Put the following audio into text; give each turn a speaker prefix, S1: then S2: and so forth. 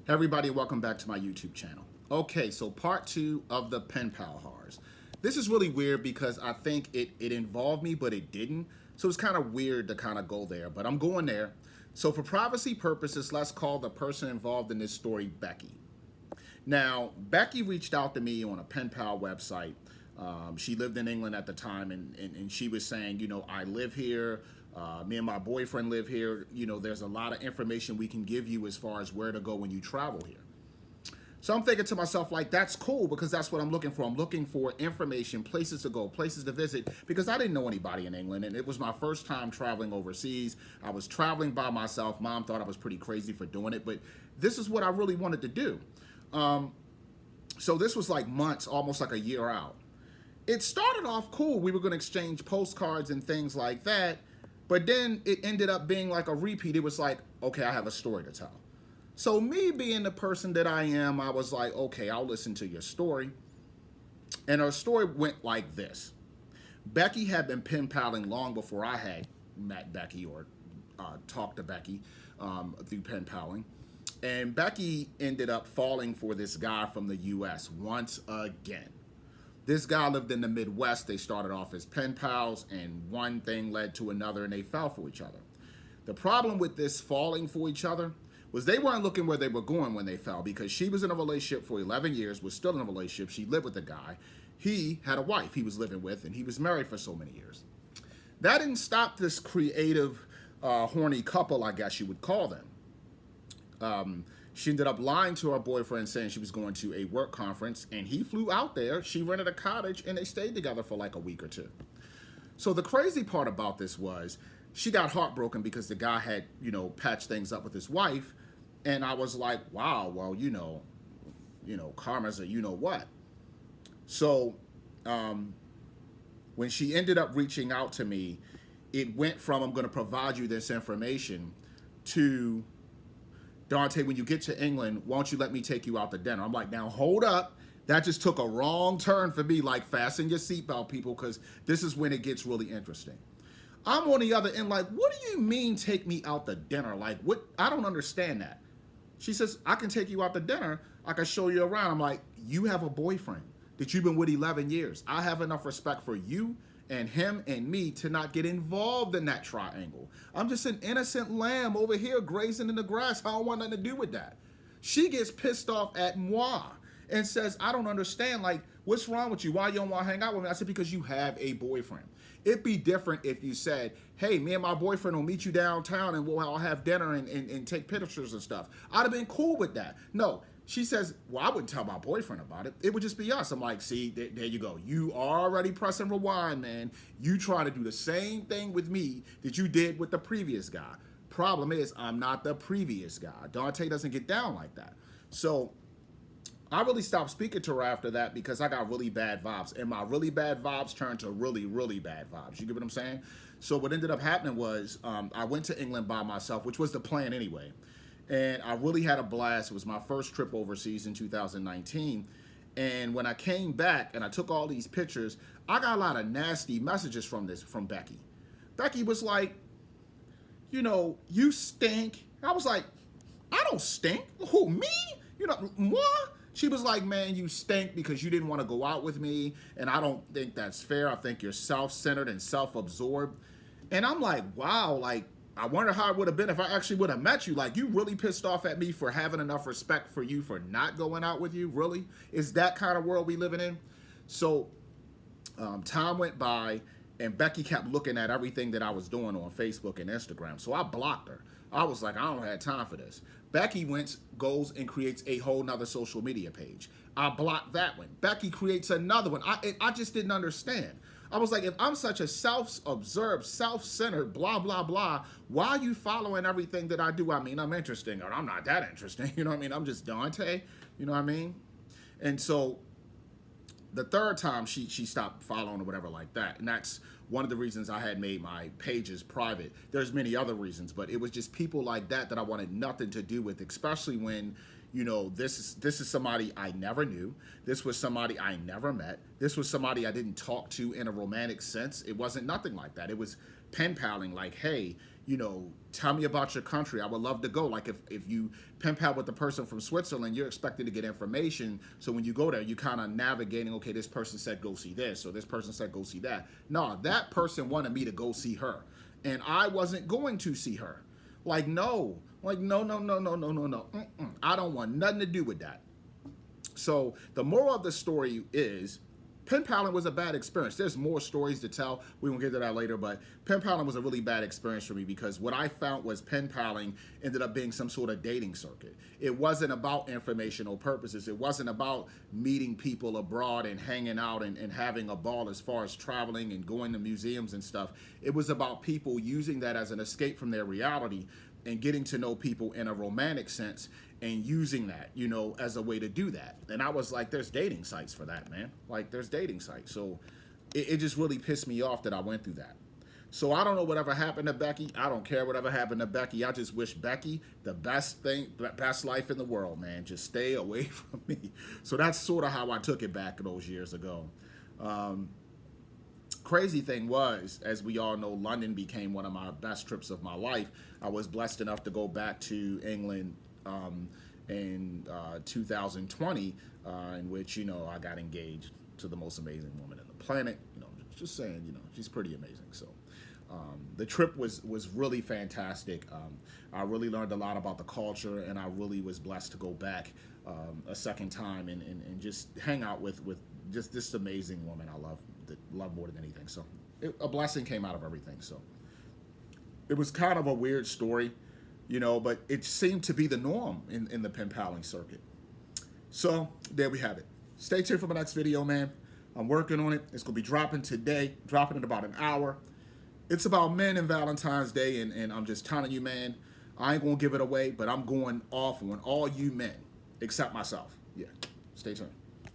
S1: Hey everybody, welcome back to my YouTube channel. Okay, so part two of the Penpal Horrors. This is really weird because I think it involved me, but it didn't. So it's kind of weird to kind of go there, but I'm going there. So for privacy purposes, let's call the person involved in this story Becky. Now, Becky reached out to me on a Penpal website. She lived in England at the time, and she was saying, I live here. Me and my boyfriend live here. There's a lot of information we can give you as far as where to go when you travel here. So I'm thinking to myself, like, that's cool because that's what I'm looking for. I'm looking for information, places to go, places to visit, because I didn't know anybody in England, and it was my first time traveling overseas. I was traveling by myself. Mom thought I was pretty crazy for doing it, but this is what I really wanted to do. So this was like months, almost like a year out. It started off cool. We were going to exchange postcards and things like that, but then it ended up being like a repeat. It was like, okay, I have a story to tell. So me being the person that I am, I was like, okay, I'll listen to your story. And her story went like this. Becky had been pen paling long before I had met Becky or talked to Becky through pen paling. And Becky ended up falling for this guy from the US once again. This guy lived in the Midwest. They started off as pen pals, and one thing led to another, and they fell for each other. The problem with this falling for each other was they weren't looking where they were going when they fell, because she was in a relationship for 11 years, was still in a relationship. She lived with the guy. He had a wife he was living with, and he was married for so many years. That didn't stop this creative, horny couple, I guess you would call them. She ended up lying to her boyfriend, saying she was going to a work conference, and he flew out there. She rented a cottage, and they stayed together for like a week or two. So the crazy part about this was she got heartbroken because the guy had, patched things up with his wife. And I was like, wow, well, karma's a what. So when she ended up reaching out to me, it went from, I'm going to provide you this information, to, Dante, when you get to England, why don't you let me take you out to dinner? I'm like, now hold up. That just took a wrong turn for me. Like, fasten your seatbelt, people, because this is when it gets really interesting. I'm on the other end like, what do you mean take me out to dinner? Like, what? I don't understand that. She says, I can take you out to dinner. I can show you around. I'm like, you have a boyfriend that you've been with 11 years. I have enough respect for you and him and me to not get involved in that triangle. I'm just an innocent lamb over here grazing in the grass. I don't want nothing to do with that. She gets pissed off at moi and says, I don't understand. Like, what's wrong with you? Why you don't want to hang out with me? I said, because you have a boyfriend. It'd be different if you said, hey, me and my boyfriend will meet you downtown and we'll all have dinner and take pictures and stuff. I'd have been cool with that. No. She says, well, I wouldn't tell my boyfriend about it. It would just be us. I'm like, see, there you go. You already pressing rewind, man. You trying to do the same thing with me that you did with the previous guy. Problem is, I'm not the previous guy. Dante doesn't get down like that. So I really stopped speaking to her after that because I got really bad vibes. And my really bad vibes turned to really, really bad vibes. You get what I'm saying? So what ended up happening was I went to England by myself, which was the plan anyway. And I really had a blast. It was my first trip overseas in 2019. And when I came back and I took all these pictures, I got a lot of nasty messages from Becky. Becky was like, you stink. I was like, I don't stink. Who, me? What? She was like, man, you stink because you didn't want to go out with me. And I don't think that's fair. I think you're self-centered and self-absorbed. And I'm like, wow, like, I wonder how it would have been if I actually would have met you. Like, you really pissed off at me for having enough respect for you for not going out with you? Really? Is that kind of world we living in? So time went by, and Becky kept looking at everything that I was doing on Facebook and Instagram. So I blocked her. I was like, I don't have time for this. Becky goes and creates a whole nother social media page. I blocked that one. Becky creates another one. I just didn't understand. I was like, if I'm such a self-observed, self-centered, blah, blah, blah, why are you following everything that I do? I mean, I'm interesting, or I'm not that interesting. You know what I mean? I'm just Dante. You know what I mean? And so the third time she stopped following or whatever like that. And that's one of the reasons I had made my pages private. There's many other reasons, but it was just people like that I wanted nothing to do with, especially when, this is somebody I never knew. This was somebody I never met. This was somebody I didn't talk to in a romantic sense. It wasn't nothing like that. It was pen paling, like, hey, tell me about your country. I would love to go. Like if you pen pal with the person from Switzerland, you're expecting to get information. So when you go there, you kind of navigating, okay, this person said go see this, or this person said go see that. No, that person wanted me to go see her. And I wasn't going to see her. Like, no. Like, no, no, no, no, no, no, no. I don't want nothing to do with that. So the moral of the story is, pen paling was a bad experience. There's more stories to tell. We won't get to that later, but pen paling was a really bad experience for me because what I found was pen paling ended up being some sort of dating circuit. It wasn't about informational purposes. It wasn't about meeting people abroad and hanging out and having a ball as far as traveling and going to museums and stuff. It was about people using that as an escape from their reality and getting to know people in a romantic sense and using that, as a way to do that. And I was like, there's dating sites for that, man. Like, there's dating sites. So it just really pissed me off that I went through that. So I don't know whatever happened to Becky. I don't care whatever happened to Becky. I just wish Becky the best life in the world, man. Just stay away from me. So that's sort of how I took it back those years ago. Crazy thing was, as we all know, London became one of my best trips of my life. I was blessed enough to go back to England in 2020, in which, I got engaged to the most amazing woman on the planet. Just saying, she's pretty amazing. So the trip was really fantastic. I really learned a lot about the culture, and I really was blessed to go back a second time and just hang out with just this amazing woman I love more than anything. So a blessing came out of everything. So it was kind of a weird story, but it seemed to be the norm in the pen paling circuit. So there we have it. Stay tuned for my next video, man. I'm working on it. It's going to be dropping today, dropping in about an hour. It's about men and Valentine's Day, and I'm just telling you, man, I ain't going to give it away, but I'm going off on all you men, except myself. Yeah, stay tuned.